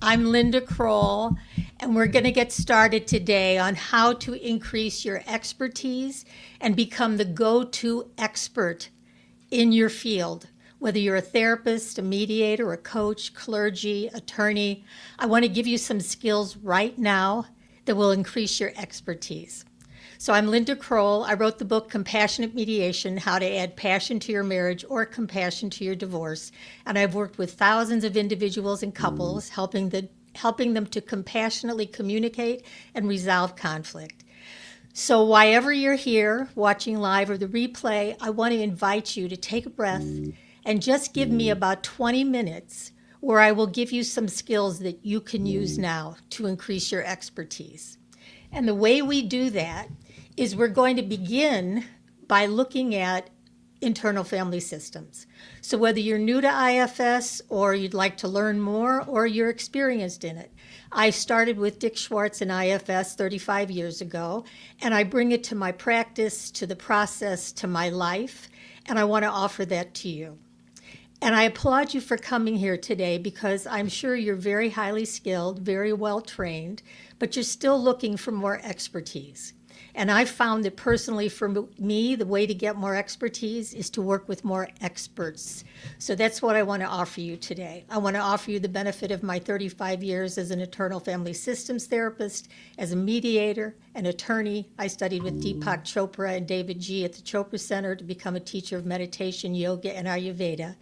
I'm Linda Kroll, and we're going to get started today on how to increase your expertise and become the go-to expert in your field. Whether you're a therapist, a mediator, a coach, clergy, attorney, I want to give you some skills right now that will increase your expertise. So I'm Linda Kroll. I wrote the book Compassionate Mediation, How to Add Passion to Your Marriage or Compassion to Your Divorce. And I've worked with thousands of individuals and couples, helping them to compassionately communicate and resolve conflict. So wherever you're here, watching live or the replay, I want to invite you to take a breath and just give me about 20 minutes where I will give you some skills that you can use now to increase your expertise. And the way we do that is we're going to begin by looking at internal family systems. So whether you're new to IFS or you'd like to learn more or you're experienced in it, I started with Dick Schwartz in IFS 35 years ago, and I bring it to my practice, to the process, to my life, and I want to offer that to you. And I applaud you for coming here today because I'm sure you're very highly skilled, very well trained, but you're still looking for more expertise. And I've found that personally for me, the way to get more expertise is to work with more experts. So that's what I want to offer you today. I want to offer you the benefit of my 35 years as an internal family systems therapist, as a mediator, an attorney. I studied with Deepak Chopra and David G. at the Chopra Center to become a teacher of meditation, yoga, and Ayurveda.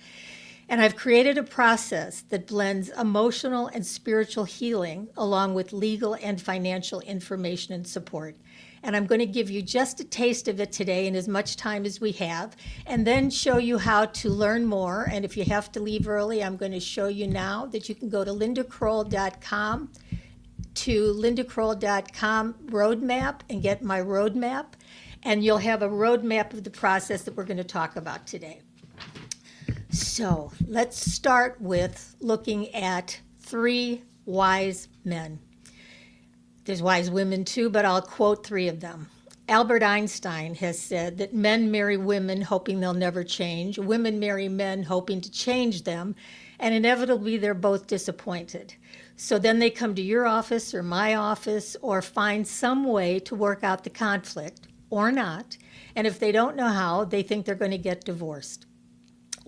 And I've created a process that blends emotional and spiritual healing along with legal and financial information and support. And I'm going to give you just a taste of it today in as much time as we have, and then show you how to learn more. And if you have to leave early, I'm going to show you now that you can go to lindakroll.com roadmap and get my roadmap. And you'll have a roadmap of the process that we're going to talk about today. So let's start with looking at 3 wise men. There's wise women too, but I'll quote 3 of them. Albert Einstein has said that men marry women hoping they'll never change, women marry men hoping to change them, and inevitably they're both disappointed. So then they come to your office or my office or find some way to work out the conflict or not, and if they don't know how, they think they're going to get divorced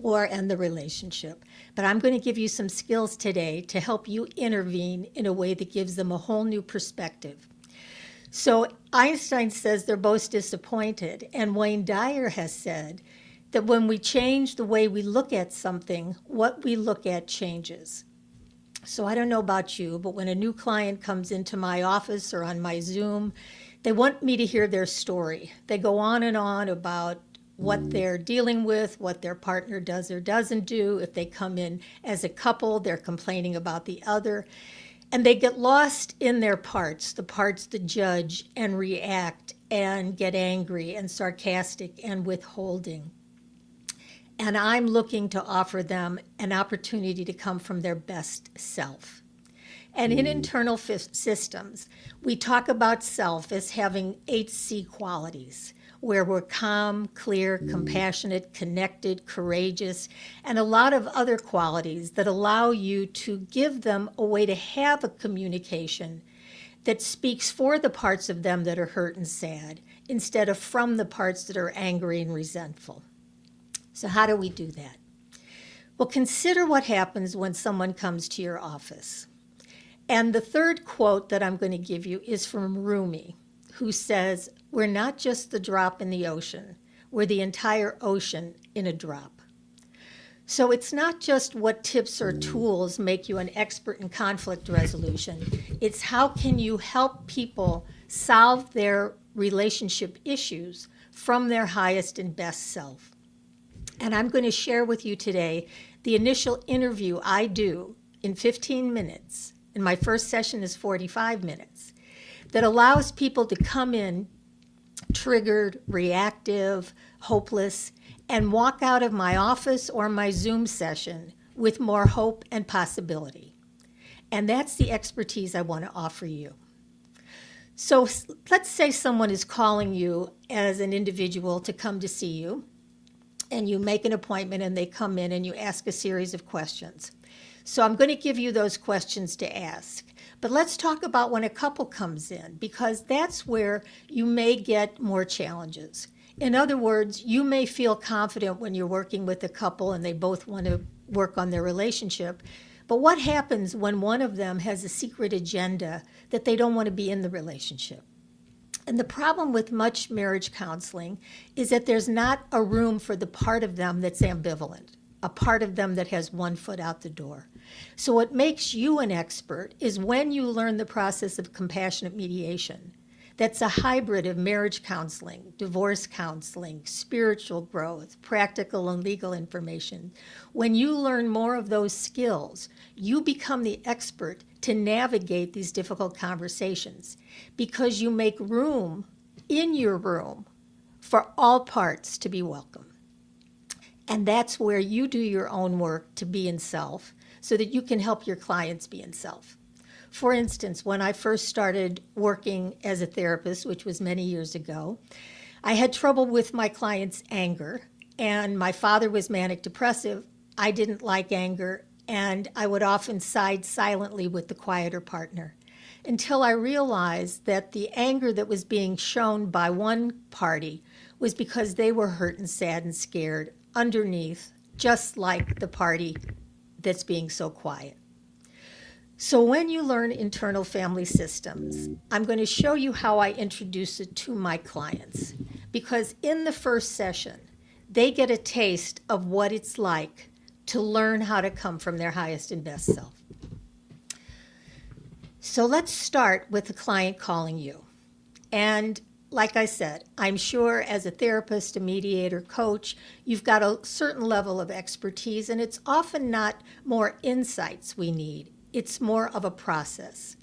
or end the relationship. But I'm going to give you some skills today to help you intervene in a way that gives them a whole new perspective. So Einstein says they're both disappointed, and Wayne Dyer has said that when we change the way we look at something, what we look at changes. So I don't know about you, but when a new client comes into my office or on my Zoom, they want me to hear their story. They go on and on about what they're dealing with, what their partner does or doesn't do. If they come in as a couple, they're complaining about the other. And they get lost in their parts, the parts that judge and react and get angry and sarcastic and withholding. And I'm looking to offer them an opportunity to come from their best self. And in internal systems, we talk about self as having 8 C qualities, where we're calm, clear, compassionate, connected, courageous, and a lot of other qualities that allow you to give them a way to have a communication that speaks for the parts of them that are hurt and sad, instead of from the parts that are angry and resentful. So how do we do that? Well, consider what happens when someone comes to your office. And the third quote that I'm going to give you is from Rumi, who says, "We're not just the drop in the ocean, we're the entire ocean in a drop." So it's not just what tips or tools make you an expert in conflict resolution. It's how can you help people solve their relationship issues from their highest and best self. And I'm going to share with you today the initial interview I do in 15 minutes, and my first session is 45 minutes, that allows people to come in triggered, reactive, hopeless, and walk out of my office or my Zoom session with more hope and possibility. And that's the expertise I want to offer you. So let's say someone is calling you as an individual to come to see you, and you make an appointment and they come in and you ask a series of questions. So I'm going to give you those questions to ask. But let's talk about when a couple comes in, because that's where you may get more challenges. In other words, you may feel confident when you're working with a couple and they both want to work on their relationship. But what happens when one of them has a secret agenda that they don't want to be in the relationship? And the problem with much marriage counseling is that there's not a room for the part of them that's ambivalent, a part of them that has one foot out the door. So what makes you an expert is when you learn the process of compassionate mediation. That's a hybrid of marriage counseling, divorce counseling, spiritual growth, practical and legal information. When you learn more of those skills, you become the expert to navigate these difficult conversations because you make room in your room for all parts to be welcome. And that's where you do your own work to be in self so that you can help your clients be in self. For instance, when I first started working as a therapist, which was many years ago, I had trouble with my clients' anger, and my father was manic depressive. I didn't like anger, and I would often side silently with the quieter partner until I realized that the anger that was being shown by one party was because they were hurt and sad and scared underneath, just like the party that's being so quiet. So when you learn internal family systems, I'm going to show you how I introduce it to my clients, because in the first session, they get a taste of what it's like to learn how to come from their highest and best self. So let's start with the client calling you. And like I said, I'm sure as a therapist, a mediator, coach, you've got a certain level of expertise, and it's often not more insights we need. It's more of a process.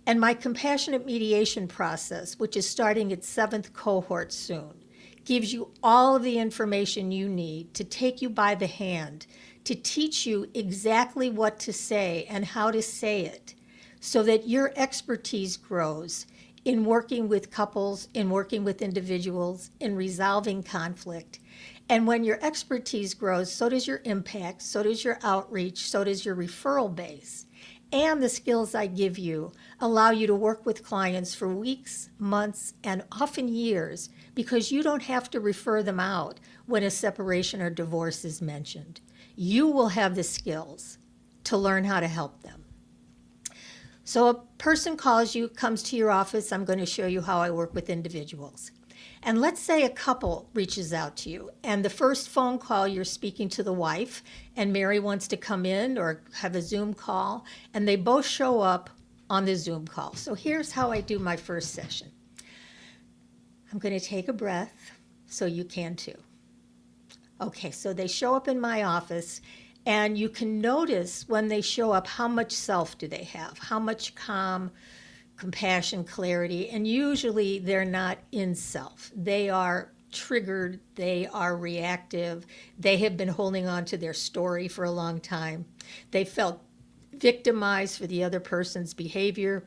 And my compassionate mediation process, which is starting its 7th cohort soon, gives you all of the information you need to take you by the hand, to teach you exactly what to say and how to say it, so that your expertise grows in working with couples, in working with individuals, in resolving conflict. And when your expertise grows, so does your impact, so does your outreach, so does your referral base. And the skills I give you allow you to work with clients for weeks, months, and often years, because you don't have to refer them out when a separation or divorce is mentioned. You will have the skills to learn how to help them. So a person calls you, comes to your office. I'm going to show you how I work with individuals. And let's say a couple reaches out to you, and the first phone call you're speaking to the wife, and Mary wants to come in or have a Zoom call, and they both show up on the Zoom call. So here's how I do my first session. I'm going to take a breath, so you can too. Okay, so they show up in my office, and you can notice when they show up how much self do they have, how much calm, compassion, clarity, and usually they're not in self. They are triggered, they are reactive, they have been holding on to their story for a long time. They felt victimized for the other person's behavior,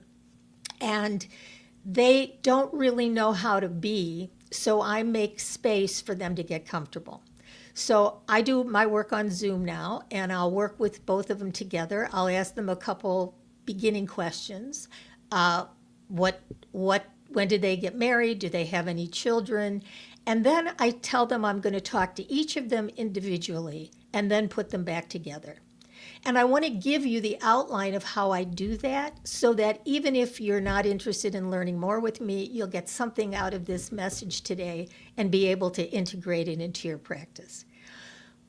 and they don't really know how to be, so I make space for them to get comfortable. So I do my work on Zoom now, and I'll work with both of them together. I'll ask them a couple beginning questions. When did they get married? Do they have any children? And then I tell them I'm going to talk to each of them individually and then put them back together. And I want to give you the outline of how I do that so that even if you're not interested in learning more with me, you'll get something out of this message today and be able to integrate it into your practice.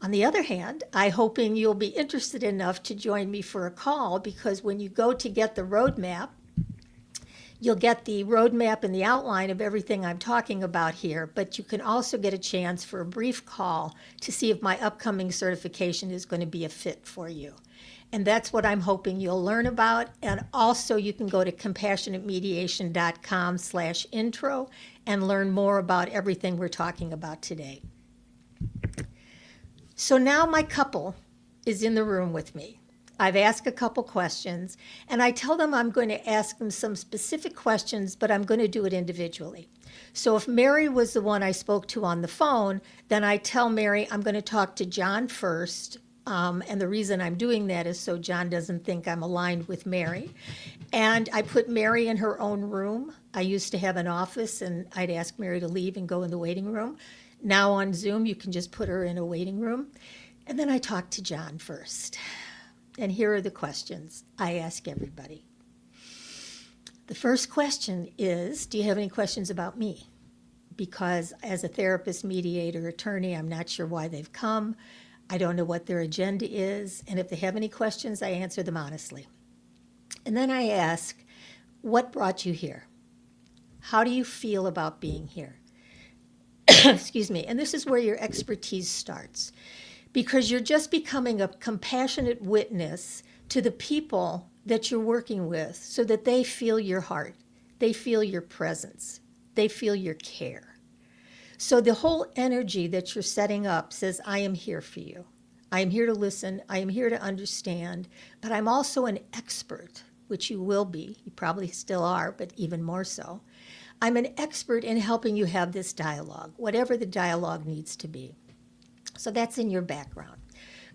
On the other hand, I'm hoping you'll be interested enough to join me for a call, because when you go to get the roadmap, you'll get the roadmap and the outline of everything I'm talking about here, but you can also get a chance for a brief call to see if my upcoming certification is going to be a fit for you. And that's what I'm hoping you'll learn about. And also you can go to compassionatemediation.com/intro and learn more about everything we're talking about today. So now my couple is in the room with me. I've asked a couple questions, and I tell them I'm going to ask them some specific questions, but I'm going to do it individually. So if Mary was the one I spoke to on the phone, then I tell Mary I'm going to talk to John first, And the reason I'm doing that is so John doesn't think I'm aligned with Mary. And I put Mary in her own room. I used to have an office, and I'd ask Mary to leave and go in the waiting room. Now on Zoom, you can just put her in a waiting room. And then I talk to John first. And here are the questions I ask everybody. The first question is, do you have any questions about me? Because as a therapist, mediator, attorney, I'm not sure why they've come. I don't know what their agenda is. And if they have any questions, I answer them honestly. And then I ask, what brought you here? How do you feel about being here? Excuse me. And this is where your expertise starts, because you're just becoming a compassionate witness to the people that you're working with so that they feel your heart, they feel your presence, they feel your care. So the whole energy that you're setting up says, I am here for you. I am here to listen. I am here to understand. But I'm also an expert, which you will be. You probably still are, but even more so. I'm an expert in helping you have this dialogue, whatever the dialogue needs to be. So that's in your background.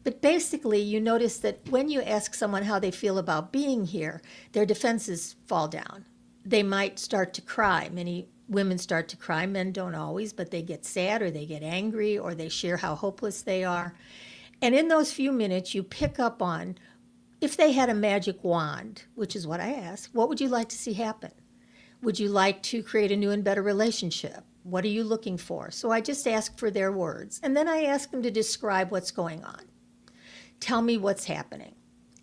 But basically, you notice that when you ask someone how they feel about being here, their defenses fall down. They might start to cry. Many women start to cry. Men don't always, but they get sad or they get angry or they share how hopeless they are. And in those few minutes, you pick up on, if they had a magic wand, which is what I ask, what would you like to see happen? Would you like to create a new and better relationship? What are you looking for? So I just ask for their words. And then I ask them to describe what's going on. Tell me what's happening.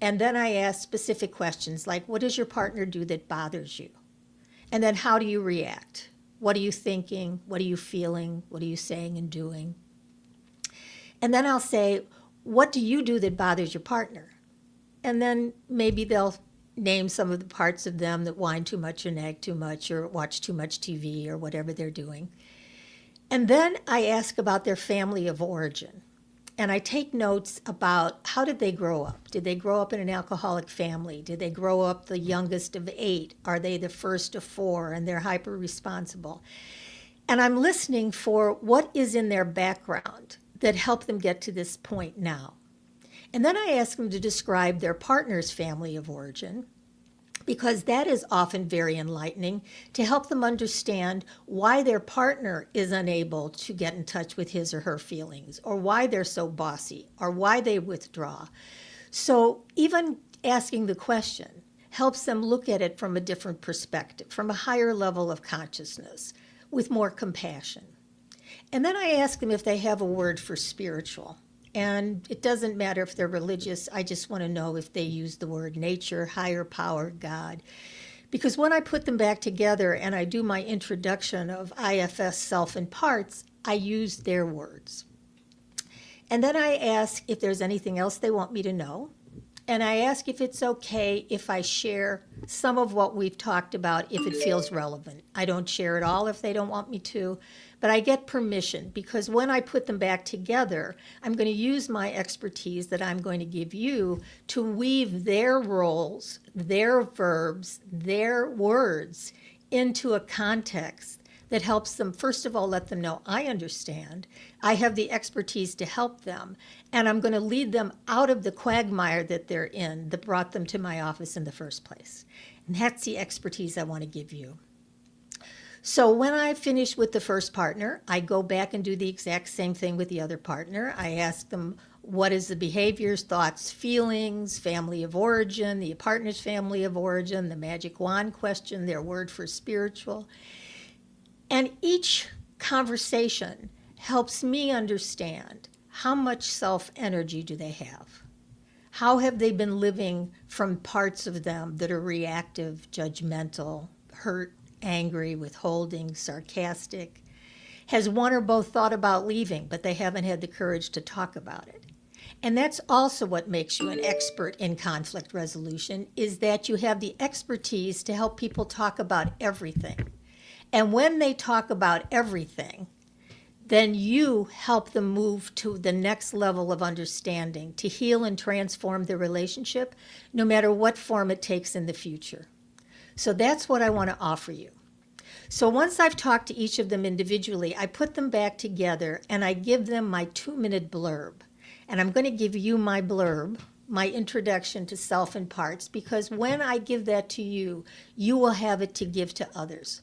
And then I ask specific questions like, what does your partner do that bothers you? And then how do you react? What are you thinking? What are you feeling? What are you saying and doing? And then I'll say, what do you do that bothers your partner? And then maybe they'll name some of the parts of them that whine too much or nag too much or watch too much TV or whatever they're doing. And then I ask about their family of origin. And I take notes about how did they grow up? Did they grow up in an alcoholic family? Did they grow up the youngest of 8? Are they the first of 4 and they're hyper responsible? And I'm listening for what is in their background that helped them get to this point now. And then I ask them to describe their partner's family of origin, because that is often very enlightening to help them understand why their partner is unable to get in touch with his or her feelings, or why they're so bossy, or why they withdraw. So even asking the question helps them look at it from a different perspective, from a higher level of consciousness, with more compassion. And then I ask them if they have a word for spiritual. And it doesn't matter if they're religious. I just want to know if they use the word nature, higher power, God. Because when I put them back together and I do my introduction of IFS self in parts, I use their words. And then I ask if there's anything else they want me to know. And I ask if it's okay if I share some of what we've talked about if it feels relevant. I don't share it all if they don't want me to, but I get permission, because when I put them back together, I'm going to use my expertise that I'm going to give you to weave their roles, their verbs, their words into a context that helps them, first of all, let them know I understand. I have the expertise to help them, and I'm going to lead them out of the quagmire that they're in that brought them to my office in the first place. And that's the expertise I want to give you. So when I finish with the first partner, I go back and do the exact same thing with the other partner. I ask them, what is the behaviors, thoughts, feelings, family of origin, the partner's family of origin, the magic wand question, their word for spiritual. And each conversation helps me understand how much self-energy do they have? How have they been living from parts of them that are reactive, judgmental, hurt, angry, withholding, sarcastic? Has one or both thought about leaving, but they haven't had the courage to talk about it? And that's also what makes you an expert in conflict resolution, is that you have the expertise to help people talk about everything. And when they talk about everything, then you help them move to the next level of understanding, to heal and transform their relationship, no matter what form it takes in the future. So that's what I want to offer you. So once I've talked to each of them individually, I put them back together and I give them my 2-minute blurb. And I'm going to give you my blurb, my introduction to self in parts, because when I give that to you, you will have it to give to others.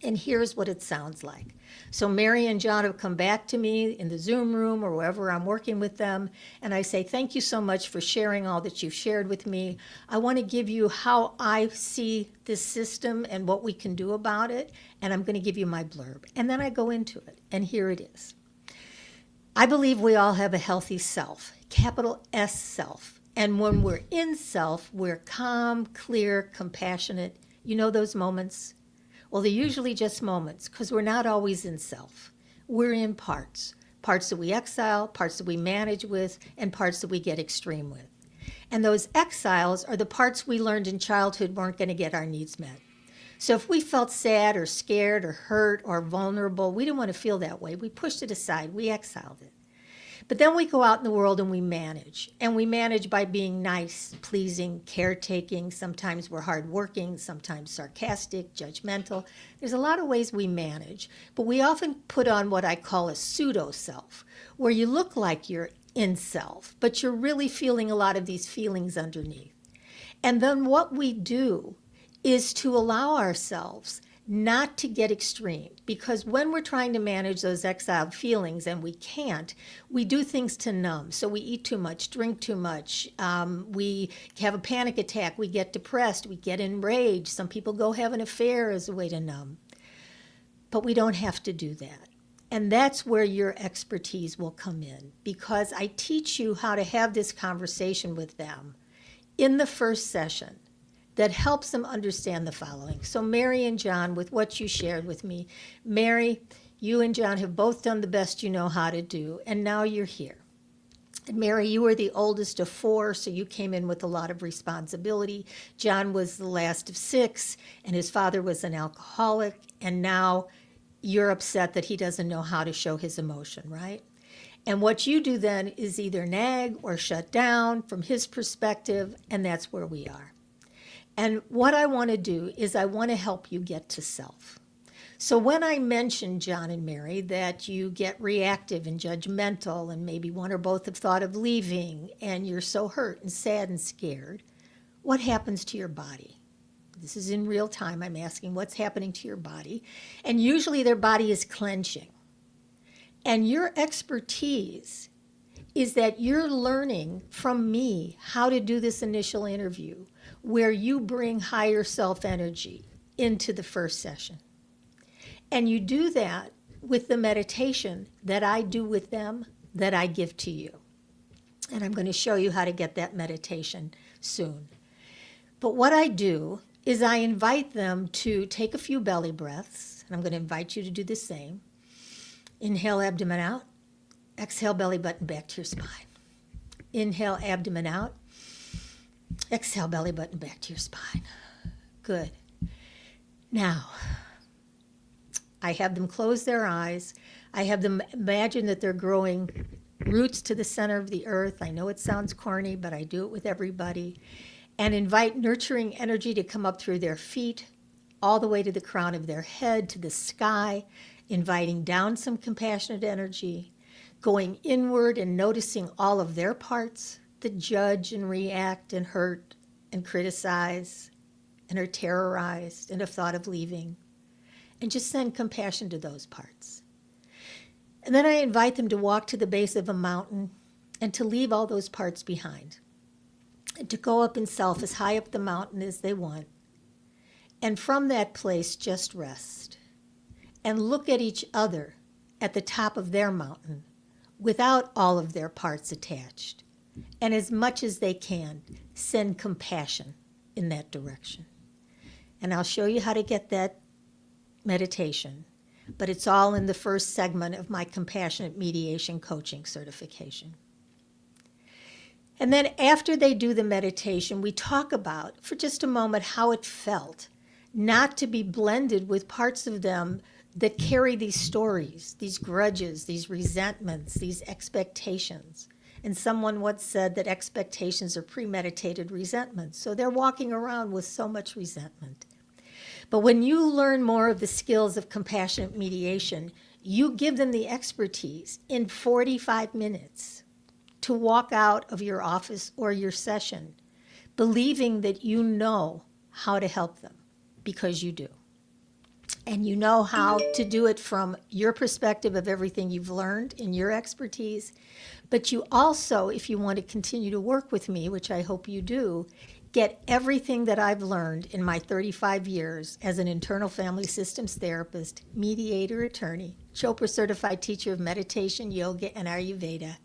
And here's what it sounds like. So Mary and John have come back to me in the Zoom room or wherever I'm working with them, and I say, thank you so much for sharing all that you've shared with me. I want to give you how I see this system and what we can do about it, and I'm going to give you my blurb. And then I go into it, and here it is. I believe we all have a healthy self, capital S self. And when we're in self, we're calm, clear, compassionate. You know those moments? Well, they're usually just moments because we're not always in self. We're in parts, parts that we exile, parts that we manage with, and parts that we get extreme with. And those exiles are the parts we learned in childhood weren't going to get our needs met. So if we felt sad or scared or hurt or vulnerable, we didn't want to feel that way. We pushed it aside. We exiled it. But then we go out in the world and we manage. And we manage by being nice, pleasing, caretaking. Sometimes we're hardworking, sometimes sarcastic, judgmental. There's a lot of ways we manage. But we often put on what I call a pseudo-self, where you look like you're in self, but you're really feeling a lot of these feelings underneath. And then what we do is to allow ourselves not to get extreme, because when we're trying to manage those exiled feelings and we can't, we do things to numb. So we eat too much, drink too much, we have a panic attack, we get depressed, we get enraged. Some people go have an affair as a way to numb. But we don't have to do that. And that's where your expertise will come in, because I teach you how to have this conversation with them in the first session that helps them understand the following. So Mary and John, with what you shared with me, Mary, you and John have both done the best you know how to do, and now you're here. And Mary, you were the oldest of 4, so you came in with a lot of responsibility. John was the last of 6, and his father was an alcoholic, and now you're upset that he doesn't know how to show his emotion, right? And what you do then is either nag or shut down from his perspective, and that's where we are. And what I want to do is I want to help you get to self. So when I mention, John and Mary, that you get reactive and judgmental and maybe one or both have thought of leaving and you're so hurt and sad and scared, what happens to your body? This is in real time. I'm asking what's happening to your body. And usually their body is clenching. And your expertise is that you're learning from me how to do this initial interview where you bring higher self-energy into the first session. And you do that with the meditation that I do with them that I give to you. And I'm going to show you how to get that meditation soon. But what I do is I invite them to take a few belly breaths, and I'm going to invite you to do the same. Inhale, abdomen out. Exhale, belly button back to your spine. Inhale, abdomen out. Exhale, belly button back to your spine. Good. Now, I have them close their eyes. I have them imagine that they're growing roots to the center of the earth. I know it sounds corny, but I do it with everybody. And invite nurturing energy to come up through their feet, all the way to the crown of their head, to the sky, inviting down some compassionate energy, going inward and noticing all of their parts that judge and react and hurt and criticize and are terrorized and have thought of leaving, and just send compassion to those parts. And then I invite them to walk to the base of a mountain and to leave all those parts behind, and to go up in self as high up the mountain as they want. And from that place, just rest and look at each other at the top of their mountain without all of their parts attached. And as much as they can, send compassion in that direction. And I'll show you how to get that meditation, but it's all in the first segment of my Compassionate Mediation coaching certification. And then after they do the meditation, we talk about, for just a moment, how it felt not to be blended with parts of them that carry these stories, these grudges, these resentments, these expectations. And someone once said that expectations are premeditated resentments. So they're walking around with so much resentment. But when you learn more of the skills of compassionate mediation, you give them the expertise in 45 minutes to walk out of your office or your session believing that you know how to help them, because you do. And you know how to do it from your perspective of everything you've learned in your expertise. But you also, if you want to continue to work with me, which I hope you do, get everything that I've learned in my 35 years as an internal family systems therapist, mediator, attorney, Chopra certified teacher of meditation, yoga, and Ayurveda.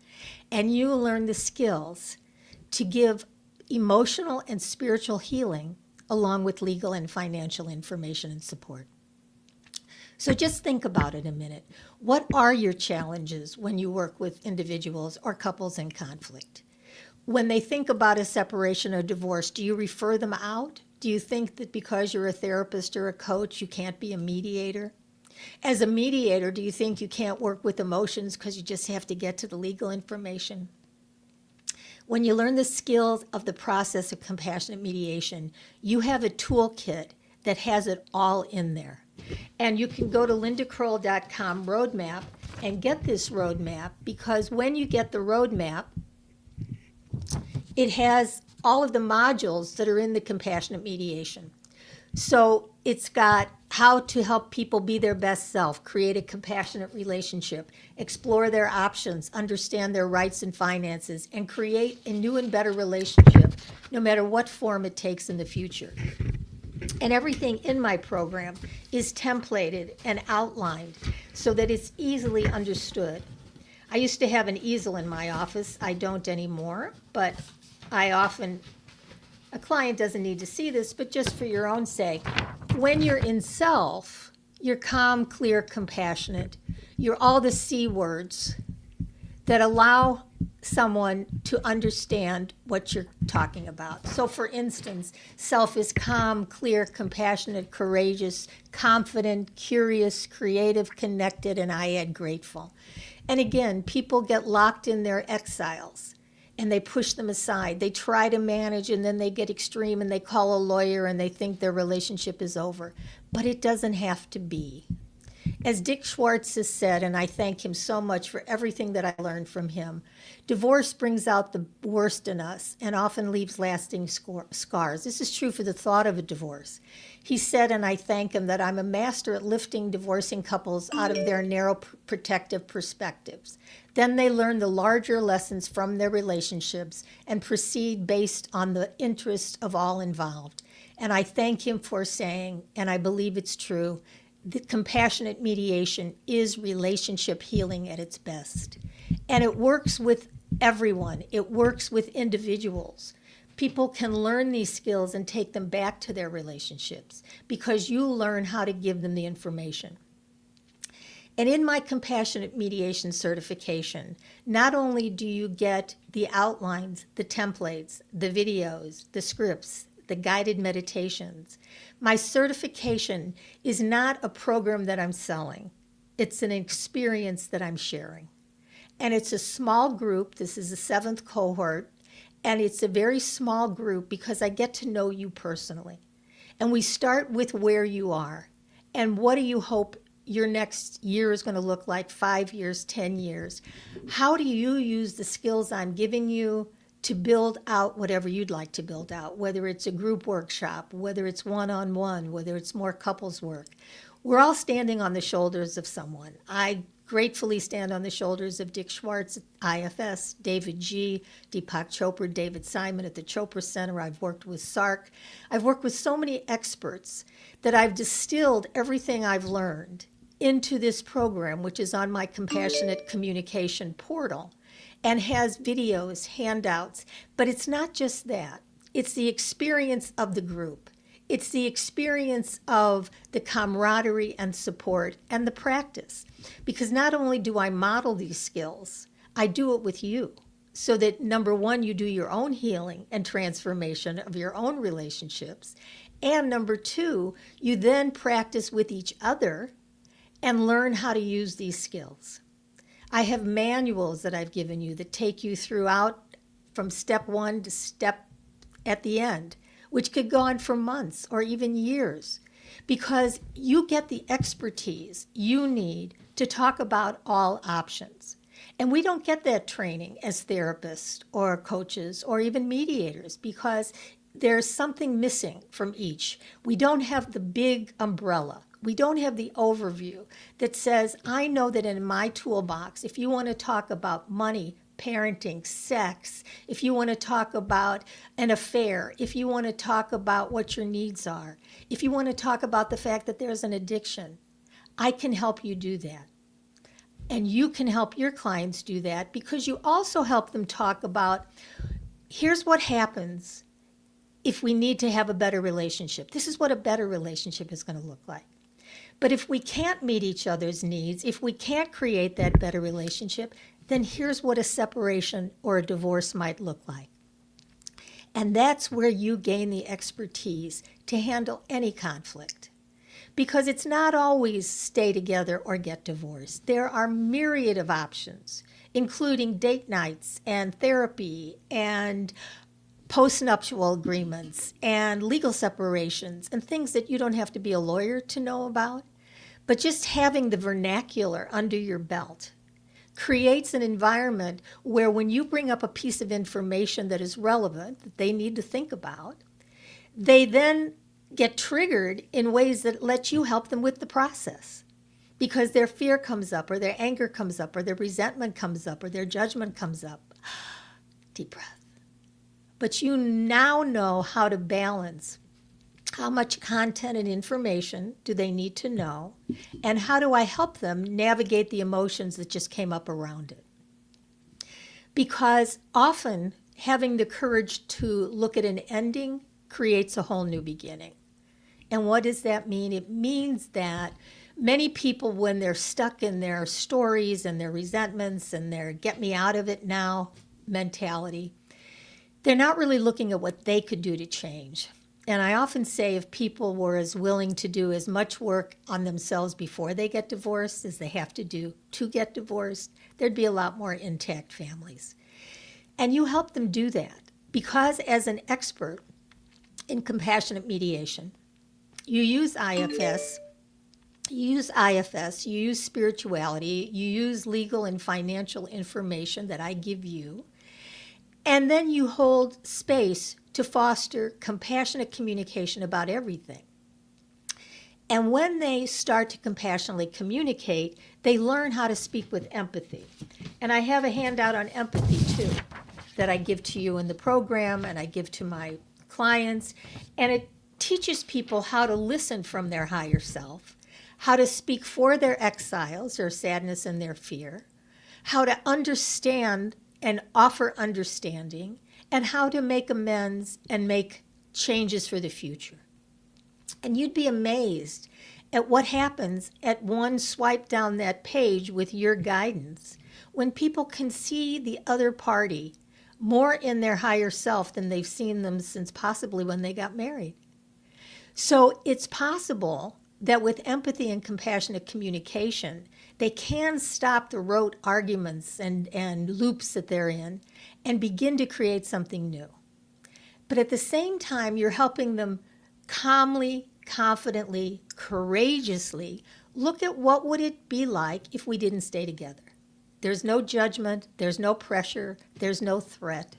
And you learn the skills to give emotional and spiritual healing along with legal and financial information and support. So just think about it a minute. What are your challenges when you work with individuals or couples in conflict? When they think about a separation or divorce, do you refer them out? Do you think that because you're a therapist or a coach, you can't be a mediator? As a mediator, do you think you can't work with emotions because you just have to get to the legal information? When you learn the skills of the process of compassionate mediation, you have a toolkit that has it all in there. And you can go to lindakroll.com roadmap and get this roadmap, because when you get the roadmap, it has all of the modules that are in the compassionate mediation. So it's got how to help people be their best self, create a compassionate relationship, explore their options, understand their rights and finances, and create a new and better relationship, no matter what form it takes in the future. And everything in my program is templated and outlined so that it's easily understood. I used to have an easel in my office. I don't anymore, but a client doesn't need to see this, but just for your own sake, when you're in self, you're calm, clear, compassionate. You're all the C words that allow someone to understand what you're talking about. So for instance, self is calm, clear, compassionate, courageous, confident, curious, creative, connected, and I add grateful. And again, people get locked in their exiles and they push them aside. They try to manage and then they get extreme and they call a lawyer and they think their relationship is over. But it doesn't have to be. As Dick Schwartz has said, and I thank him so much for everything that I learned from him, divorce brings out the worst in us and often leaves lasting scars. This is true for the thought of a divorce. He said, and I thank him, that I'm a master at lifting divorcing couples out of their narrow protective perspectives. Then they learn the larger lessons from their relationships and proceed based on the interest of all involved. And I thank him for saying, and I believe it's true, that compassionate mediation is relationship healing at its best. And it works with everyone. It works with individuals. People can learn these skills and take them back to their relationships because you learn how to give them the information. And in my compassionate mediation certification, not only do you get the outlines, the templates, the videos, the scripts, the guided meditations. My certification is not a program that I'm selling. It's an experience that I'm sharing. And it's a small group. This is the 7th cohort. And it's a very small group because I get to know you personally. And we start with where you are. And what do you hope your next year is going to look like, 5 years, 10 years? How do you use the skills I'm giving you to build out whatever you'd like to build out, whether it's a group workshop, whether it's one-on-one, whether it's more couples work? We're all standing on the shoulders of someone. I gratefully stand on the shoulders of Dick Schwartz at IFS, David G., Deepak Chopra, David Simon at the Chopra Center. I've worked with Sark. I've worked with so many experts that I've distilled everything I've learned into this program, which is on my Compassionate Communication portal, and has videos, handouts. But it's not just that. It's the experience of the group. It's the experience of the camaraderie and support and the practice. Because not only do I model these skills, I do it with you. So that, number one, you do your own healing and transformation of your own relationships. And number two, you then practice with each other and learn how to use these skills. I have manuals that I've given you that take you throughout from step one to step at the end, which could go on for months or even years, because you get the expertise you need to talk about all options. And we don't get that training as therapists or coaches or even mediators because there's something missing from each. We don't have the big umbrella. We don't have the overview that says, I know that in my toolbox, if you want to talk about money, parenting, sex, if you want to talk about an affair, if you want to talk about what your needs are, if you want to talk about the fact that there's an addiction, I can help you do that. And you can help your clients do that because you also help them talk about, here's what happens if we need to have a better relationship. This is what a better relationship is going to look like. But if we can't meet each other's needs, if we can't create that better relationship, then here's what a separation or a divorce might look like. And that's where you gain the expertise to handle any conflict. Because it's not always stay together or get divorced. There are myriad of options, including date nights and therapy and postnuptial agreements and legal separations and things that you don't have to be a lawyer to know about. But just having the vernacular under your belt creates an environment where when you bring up a piece of information that is relevant, that they need to think about, they then get triggered in ways that let you help them with the process. Because their fear comes up, or their anger comes up, or their resentment comes up, or their judgment comes up. Deep breath. But you now know how to balance how much content and information do they need to know, and how do I help them navigate the emotions that just came up around it. Because often having the courage to look at an ending creates a whole new beginning. And what does that mean? It means that many people, when they're stuck in their stories and their resentments and their get me out of it now mentality, they're not really looking at what they could do to change. And I often say if people were as willing to do as much work on themselves before they get divorced as they have to do to get divorced, there'd be a lot more intact families. And you help them do that because as an expert in compassionate mediation, you use IFS, you use spirituality, you use legal and financial information that I give you, and then you hold space to foster compassionate communication about everything. And when they start to compassionately communicate, they learn how to speak with empathy. And I have a handout on empathy too that I give to you in the program and I give to my clients. And it teaches people how to listen from their higher self, how to speak for their exiles, their sadness and their fear, how to understand and offer understanding, and how to make amends and make changes for the future. And you'd be amazed at what happens at one swipe down that page with your guidance when people can see the other party more in their higher self than they've seen them since possibly when they got married. So it's possible that with empathy and compassionate communication, they can stop the rote arguments and loops that they're in and begin to create something new. But at the same time, you're helping them calmly, confidently, courageously look at what would it be like if we didn't stay together. There's no judgment, there's no pressure, there's no threat.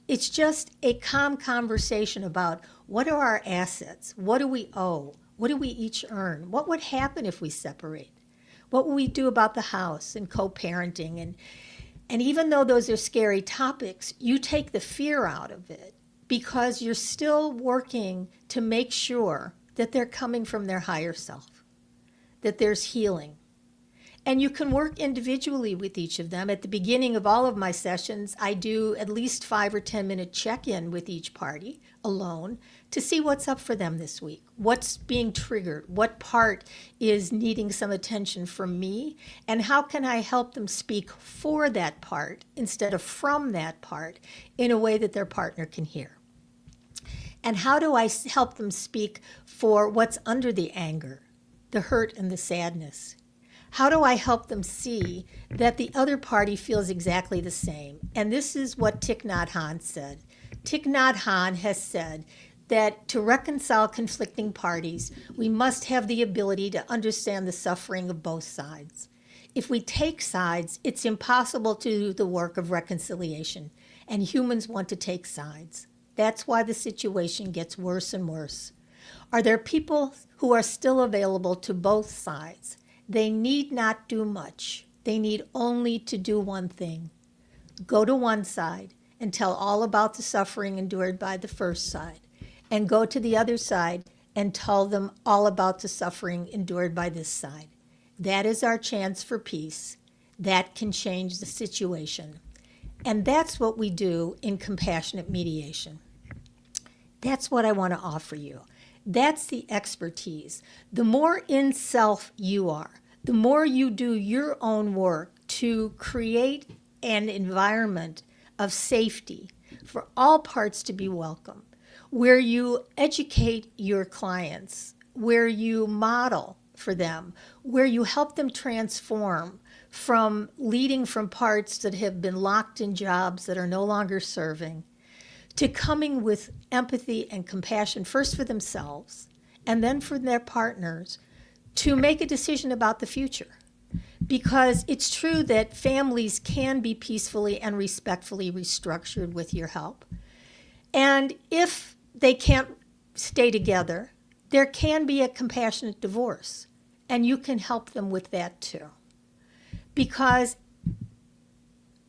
It's just a calm conversation about what are our assets, what do we owe, what do we each earn, what would happen if we separate, what will we do about the house and co-parenting. And even though those are scary topics, you take the fear out of it because you're still working to make sure that they're coming from their higher self, that there's healing. And you can work individually with each of them. At the beginning of all of my sessions, I do at least 5 or 10 minute check-in with each party alone to see what's up for them this week, what's being triggered, what part is needing some attention from me, and how can I help them speak for that part instead of from that part in a way that their partner can hear. And how do I help them speak for what's under the anger, the hurt and the sadness? How do I help them see that the other party feels exactly the same? And this is what Thich Nhat Hanh said. Thich Nhat Hanh has said that to reconcile conflicting parties, we must have the ability to understand the suffering of both sides. if we take sides, it's impossible to do the work of reconciliation, and humans want to take sides. That's why the situation gets worse and worse. Are there people who are still available to both sides? They need not do much. They need only to do one thing. Go to one side and tell all about the suffering endured by the first side, and go to the other side and tell them all about the suffering endured by this side. That is our chance for peace. That can change the situation. And that's what we do in compassionate mediation. That's what I want to offer you. That's the expertise. The more in self you are, the more you do your own work to create an environment of safety for all parts to be welcome, where you educate your clients, where you model for them, where you help them transform from leading from parts that have been locked in jobs that are no longer serving, to coming with empathy and compassion, first for themselves and then for their partners, to make a decision about the future. Because it's true that families can be peacefully and respectfully restructured with your help. And if they can't stay together, there can be a compassionate divorce, and you can help them with that too. Because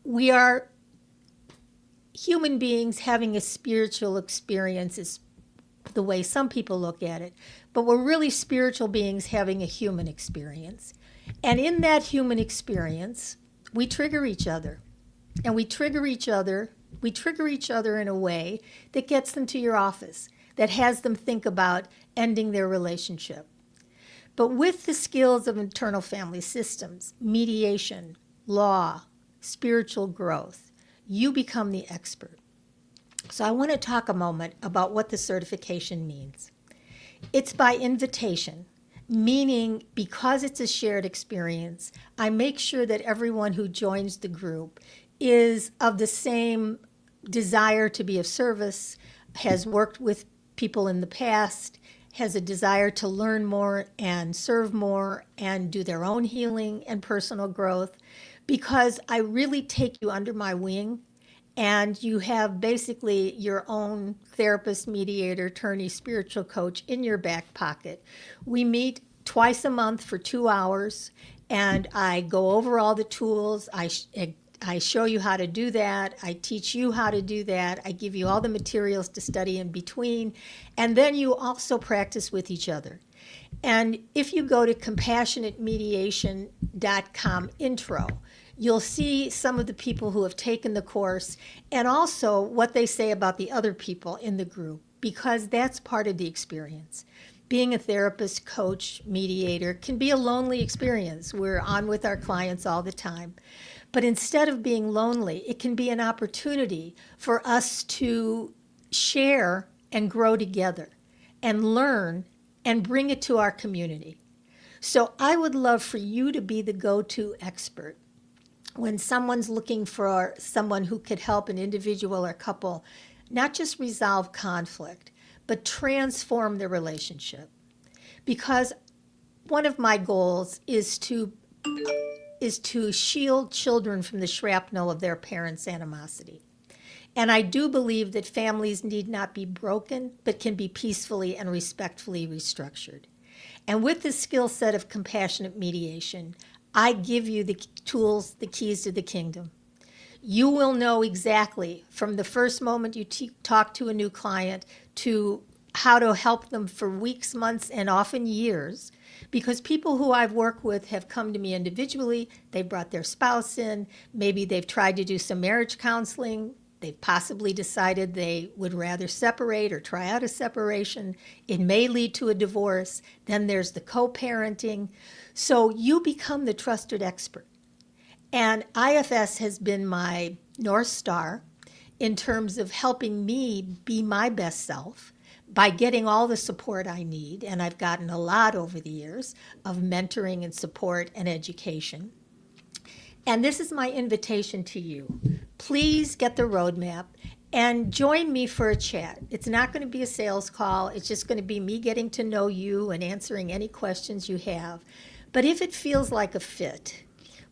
we are human beings having a spiritual experience is the way some people look at it, but we're really spiritual beings having a human experience. And in that human experience, we trigger each other. And we trigger each other in a way that gets them to your office, that has them think about ending their relationship. But with the skills of internal family systems, mediation, law, spiritual growth, you become the expert. So I want to talk a moment about what the certification means. It's by invitation, meaning because it's a shared experience, I make sure that everyone who joins the group is of the same desire to be of service, has worked with people in the past, has a desire to learn more and serve more and do their own healing and personal growth, because I really take you under my wing, and you have basically your own therapist, mediator, attorney, spiritual coach in your back pocket. We meet twice a month for 2 hours, and I go over all the tools. I show you how to do that. I teach you how to do that. I give you all the materials to study in between. And then you also practice with each other. And if you go to compassionatemediation.com intro, you'll see some of the people who have taken the course and also what they say about the other people in the group, because that's part of the experience. Being a therapist, coach, mediator can be a lonely experience. We're on with our clients all the time. But instead of being lonely, it can be an opportunity for us to share and grow together and learn and bring it to our community. So I would love for you to be the go-to expert when someone's looking for someone who could help an individual or couple not just resolve conflict, but transform the relationship. Because one of my goals is to shield children from the shrapnel of their parents' animosity. And I do believe that families need not be broken, but can be peacefully and respectfully restructured. And with the skill set of compassionate mediation, I give you the tools, the keys to the kingdom. You will know exactly from the first moment you talk to a new client to how to help them for weeks, months, and often years. Because people who I've worked with have come to me individually, they brought their spouse in, maybe they've tried to do some marriage counseling, they've possibly decided they would rather separate or try out a separation. It may lead to a divorce. Then there's the co-parenting. So you become the trusted expert. And IFS has been my North Star in terms of helping me be my best self by getting all the support I need, and I've gotten a lot over the years of mentoring and support and education. And this is my invitation to you. Please get the roadmap and join me for a chat. It's not going to be a sales call. It's just going to be me getting to know you and answering any questions you have. But if it feels like a fit,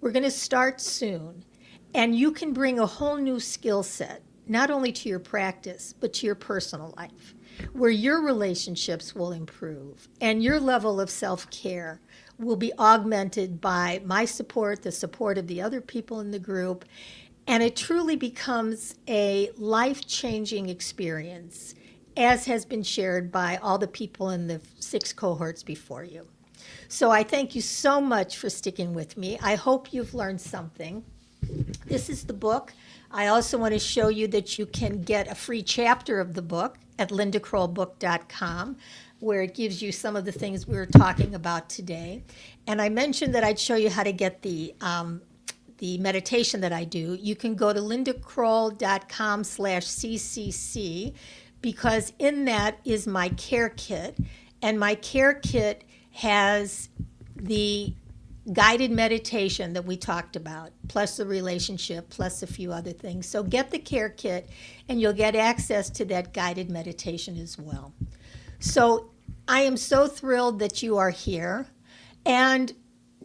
We're going to start soon. And you can bring a whole new skill set, not only to your practice, but to your personal life, where your relationships will improve and your level of self-care will be augmented by my support, the support of the other people in the group, and it truly becomes a life-changing experience, as has been shared by all the people in the 6 cohorts before you. So I thank you so much for sticking with me. I hope you've learned something. This is the book. I also want to show you that you can get a free chapter of the book at lindakrollbook.com, where it gives you some of the things we were talking about today. And I mentioned that I'd show you how to get the meditation that I do. You can go to lindakroll.com/ccc, because in that is my care kit. And my care kit has the guided meditation that we talked about, plus the relationship, plus a few other things. So get the care kit and you'll get access to that guided meditation as well. So I am so thrilled that you are here. And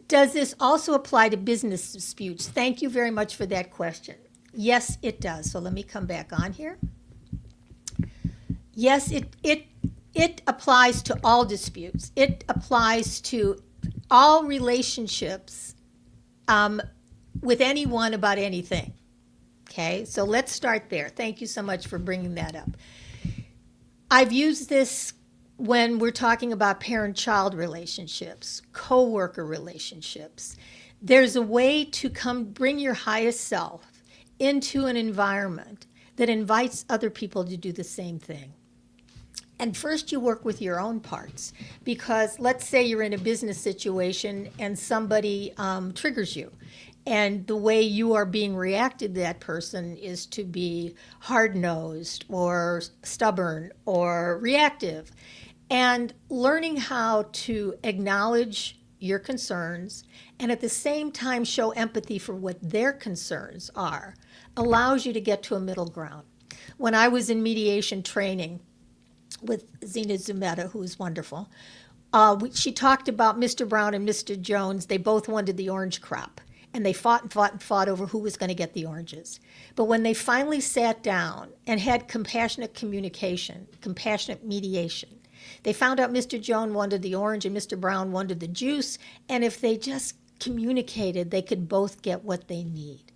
does this also apply to business disputes? Thank you very much for that question. Yes, it does. So let me come back on here. Yes, it applies to all disputes. It applies to all relationships with anyone about anything. Okay, so let's start there. Thank you so much for bringing that up. I've used this when we're talking about parent-child relationships, co-worker relationships. There's a way to bring your highest self into an environment that invites other people to do the same thing. And first you work with your own parts, because let's say you're in a business situation and somebody triggers you. And the way you are being reacted to that person is to be hard-nosed or stubborn or reactive. And learning how to acknowledge your concerns and at the same time show empathy for what their concerns are allows you to get to a middle ground. When I was in mediation training with Zena Zumeta, who is wonderful, she talked about Mr. Brown and Mr. Jones. They both wanted the orange crop, and they fought and fought and fought over who was going to get the oranges. But when they finally sat down and had compassionate communication, compassionate mediation, they found out Mr. Jones wanted the orange and Mr. Brown wanted the juice, and if they just communicated, they could both get what they need.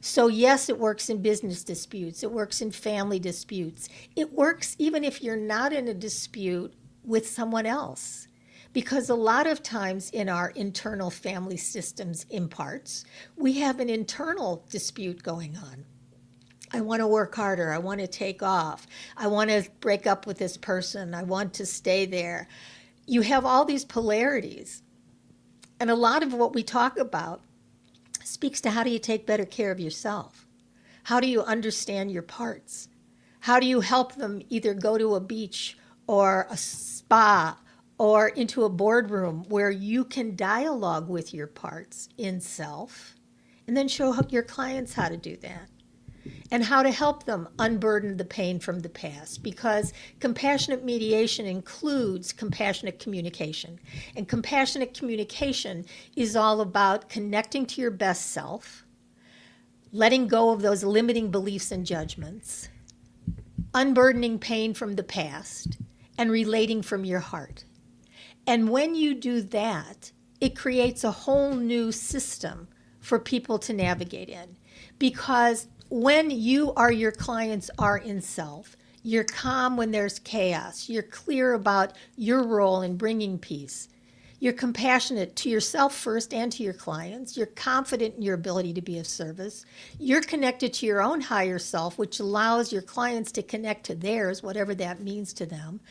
So yes, it works in business disputes. It works in family disputes. It works even if you're not in a dispute with someone else. Because a lot of times in our internal family systems in parts, we have an internal dispute going on. I want to work harder. I want to take off. I want to break up with this person. I want to stay there. You have all these polarities. And a lot of what we talk about speaks to how do you take better care of yourself? How do you understand your parts? How do you help them either go to a beach or a spa or into a boardroom where you can dialogue with your parts in self and then show your clients how to do that? And how to help them unburden the pain from the past, because compassionate mediation includes compassionate communication. And compassionate communication is all about connecting to your best self, letting go of those limiting beliefs and judgments, unburdening pain from the past, and relating from your heart. And when you do that, it creates a whole new system for people to navigate in, because when you or your clients are in self, you're calm when there's chaos. You're clear about your role in bringing peace. You're compassionate to yourself first and to your clients. You're confident in your ability to be of service. You're connected to your own higher self, which allows your clients to connect to theirs, whatever that means to them.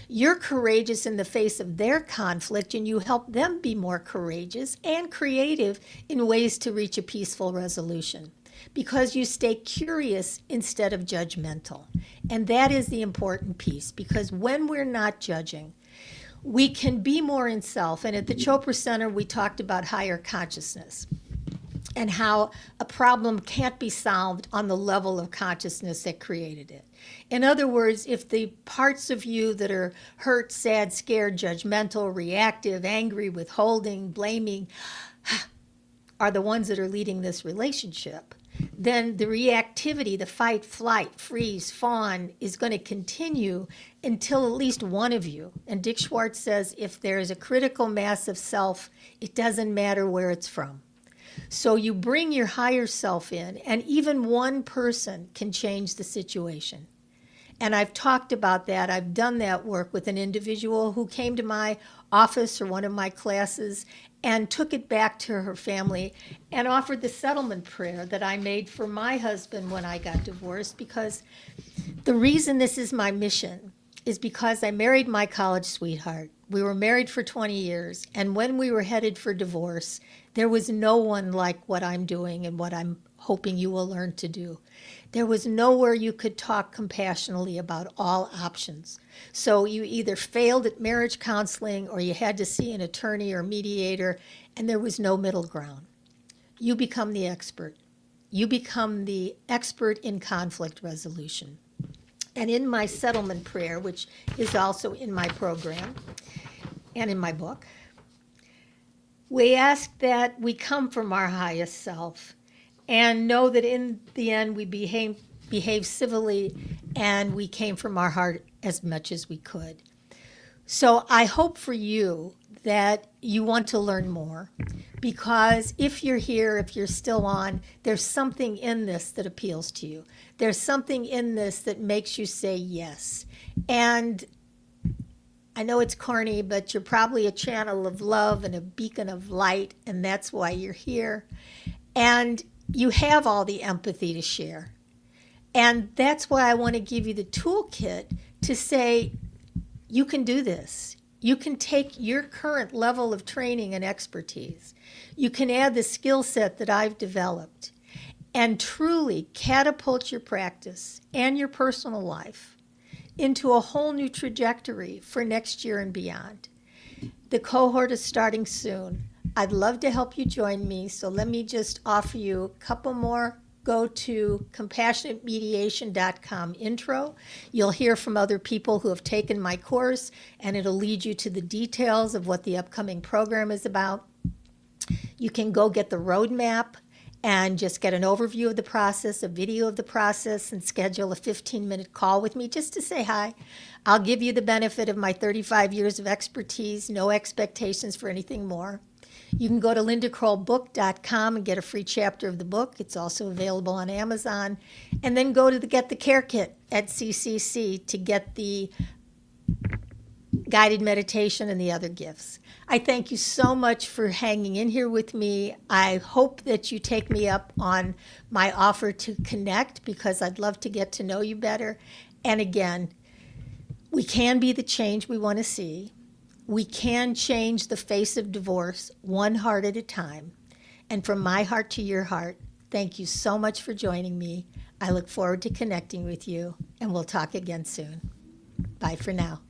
You're courageous in the face of their conflict, and you help them be more courageous and creative in ways to reach a peaceful resolution, because you stay curious instead of judgmental. And that is the important piece, because when we're not judging, we can be more in self. And at the Chopra Center, we talked about higher consciousness and how a problem can't be solved on the level of consciousness that created it. In other words, if the parts of you that are hurt, sad, scared, judgmental, reactive, angry, withholding, blaming, are the ones that are leading this relationship, then the reactivity, the fight, flight, freeze, fawn is going to continue until at least one of you, and Dick Schwartz says if there is a critical mass of self, it doesn't matter where it's from. So you bring your higher self in, and even one person can change the situation. And I've talked about that. I've done that work with an individual who came to my office or one of my classes and took it back to her family and offered the settlement prayer that I made for my husband when I got divorced, because the reason this is my mission is because I married my college sweetheart. We were married for 20 years, and when we were headed for divorce, there was no one like what I'm doing and what I'm hoping you will learn to do. There was nowhere you could talk compassionately about all options. So you either failed at marriage counseling or you had to see an attorney or mediator, and there was no middle ground. You become the expert. You become the expert in conflict resolution. And in my settlement prayer, which is also in my program and in my book, we ask that we come from our highest self and know that in the end we behave civilly and we came from our heart as much as we could. So I hope for you that you want to learn more, because if you're here, if you're still on, there's something in this that appeals to you. There's something in this that makes you say yes. And I know it's corny, but you're probably a channel of love and a beacon of light, and that's why you're here. And you have all the empathy to share. And that's why I want to give you the toolkit to say, you can do this. You can take your current level of training and expertise. You can add the skill set that I've developed and truly catapult your practice and your personal life into a whole new trajectory for next year and beyond. The cohort is starting soon. I'd love to help you join me, so let me just offer you a couple more. Go to compassionatemediation.com intro. You'll hear from other people who have taken my course, and it'll lead you to the details of what the upcoming program is about. You can go get the roadmap and just get an overview of the process, a video of the process, and schedule a 15-minute call with me just to say hi. I'll give you the benefit of my 35 years of expertise, no expectations for anything more. You can go to lindacrollbook.com and get a free chapter of the book. It's also available on Amazon. And then go to the Get the Care Kit at CCC to get the guided meditation and the other gifts. I thank you so much for hanging in here with me. I hope that you take me up on my offer to connect, because I'd love to get to know you better. And again, we can be the change we want to see. We can change the face of divorce one heart at a time. And from my heart to your heart, thank you so much for joining me. I look forward to connecting with you, and we'll talk again soon. Bye for now.